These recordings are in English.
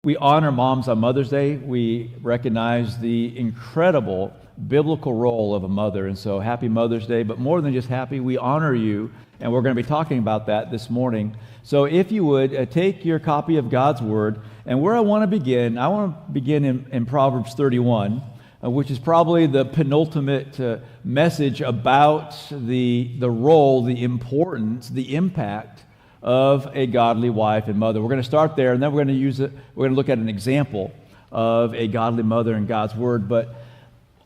We honor moms on Mother's Day. We recognize the incredible biblical role of a mother. And so happy Mother's Day, but more than just happy, we honor you. And we're going to be talking about that this morning. So if you would, take your copy of God's Word. And where I want to begin in Proverbs 31, which is probably the penultimate message about the role, the importance, the impact of a godly wife and mother. We're going to start there, and then we're going to look at an example of a godly mother in God's Word. But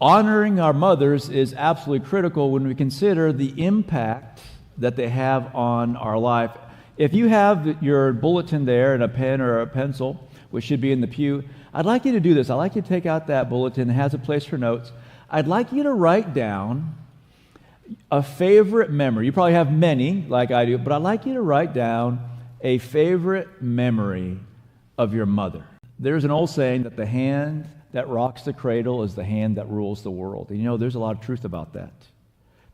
honoring our mothers is absolutely critical when we consider the impact that they have on our life. If you have your bulletin there and a pen or a pencil, which should be in the pew, I'd like you to do this. I'd like you to take out that bulletin. It has a place for notes. I'd like you to write down a favorite memory. You probably have many, like I do, but I'd like you to write down a favorite memory of your mother. There's an old saying that the hand that rocks the cradle is the hand that rules the world. And you know, there's a lot of truth about that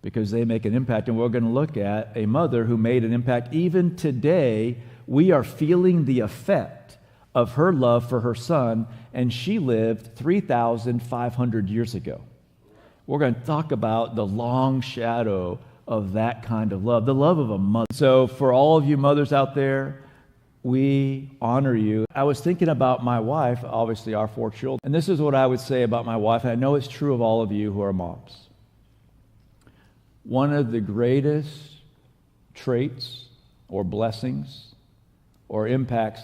because they make an impact. And we're going to look at a mother who made an impact. Even today, we are feeling the effect of her love for her son, and she lived 3,500 years ago. We're going to talk about the long shadow of that kind of love, the love of a mother. So for all of you mothers out there, we honor you. I was thinking about my wife, obviously our 4 children, and this is what I would say about my wife. I know it's true of all of you who are moms. One of the greatest traits or blessings or impacts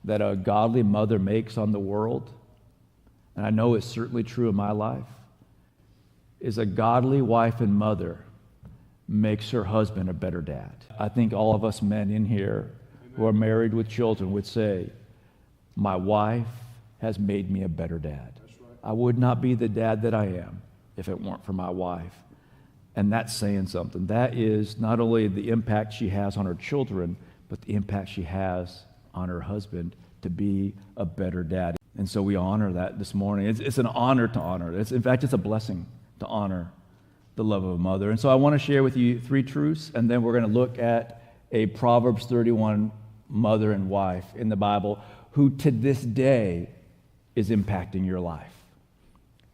that a godly mother makes on the world, and I know it's certainly true in my life, is a godly wife and mother makes her husband a better dad. I think all of us men in here who are married with children would say, my wife has made me a better dad. I would not be the dad that I am if it weren't for my wife. And that's saying something. That is not only the impact she has on her children, but the impact she has on her husband to be a better dad. And so we honor that this morning. It's an honor to honor. In fact, it's a blessing to honor the love of a mother. And so I want to share with you 3 truths, and then we're going to look at a Proverbs 31 mother and wife in the Bible who to this day is impacting your life.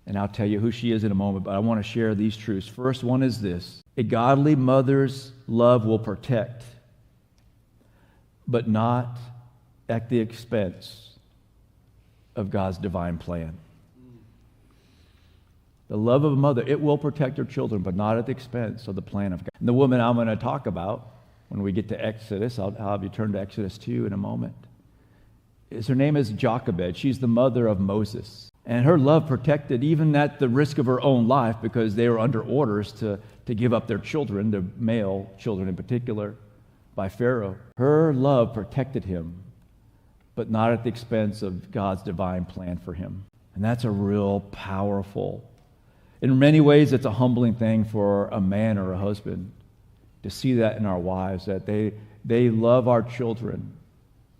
And I'll tell you who she is in a moment, but I want to share these truths. First one is this: a godly mother's love will protect, but not at the expense of God's divine plan. The love of a mother, it will protect her children, but not at the expense of the plan of God. And the woman I'm going to talk about when we get to Exodus, I'll have you turn to Exodus 2 in a moment, her name is Jochebed. She's the mother of Moses. And her love protected even at the risk of her own life because they were under orders to give up their children, their male children in particular, by Pharaoh. Her love protected him, but not at the expense of God's divine plan for him. And that's a real powerful, in many ways, it's a humbling thing for a man or a husband to see that in our wives, that they love our children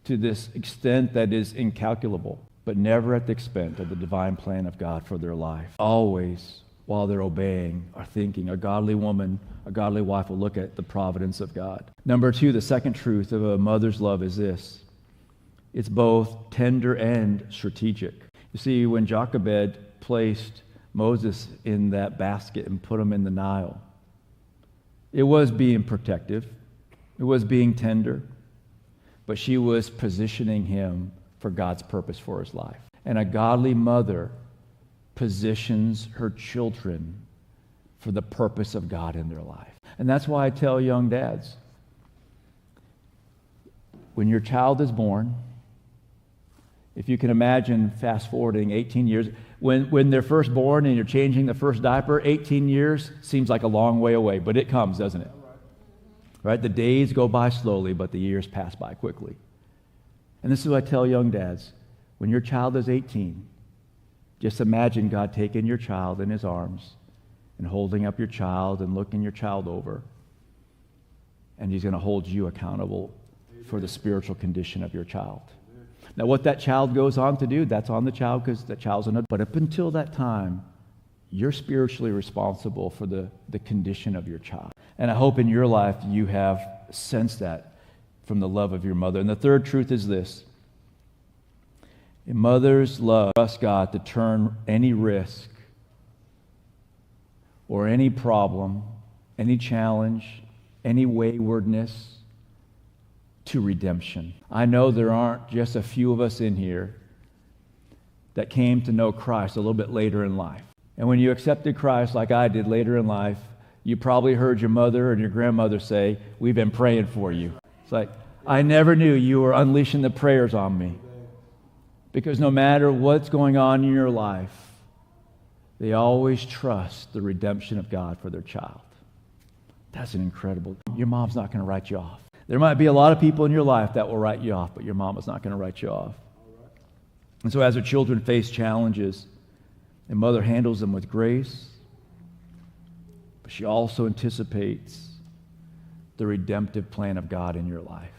to this extent that is incalculable, but never at the expense of the divine plan of God for their life. Always, while they're obeying, are thinking. A godly woman, a godly wife will look at the providence of God. Number 2, the second truth of a mother's love is this: it's both tender and strategic. You see, when Jochebed placed Moses in that basket and put him in the Nile, it was being protective, it was being tender, but she was positioning him for God's purpose for his life. And a godly mother positions her children for the purpose of God in their life. And that's why I tell young dads, when your child is born, if you can imagine fast forwarding 18 years, when they're first born and you're changing the first diaper, 18 years seems like a long way away, but it comes, doesn't it? Right? The days go by slowly, but the years pass by quickly. And this is what I tell young dads. When your child is 18, just imagine God taking your child in his arms and holding up your child and looking your child over. And he's going to hold you accountable for the spiritual condition of your child. Now, what that child goes on to do, that's on the child because the child's an adult. But up until that time, you're spiritually responsible for the condition of your child. And I hope in your life you have sensed that from the love of your mother. And the third truth is this: A mother's love trusts God to turn any risk or any problem, any challenge, any waywardness to redemption. I know there aren't just a few of us in here that came to know Christ a little bit later in life. And when you accepted Christ like I did later in life, you probably heard your mother and your grandmother say, "We've been praying for you." It's like, I never knew you were unleashing the prayers on me. Because no matter what's going on in your life, they always trust the redemption of God for their child. That's an incredible. Your mom's not going to write you off. There might be a lot of people in your life that will write you off, but your mom is not going to write you off. And so as her children face challenges, a mother handles them with grace, but she also anticipates the redemptive plan of God in your life.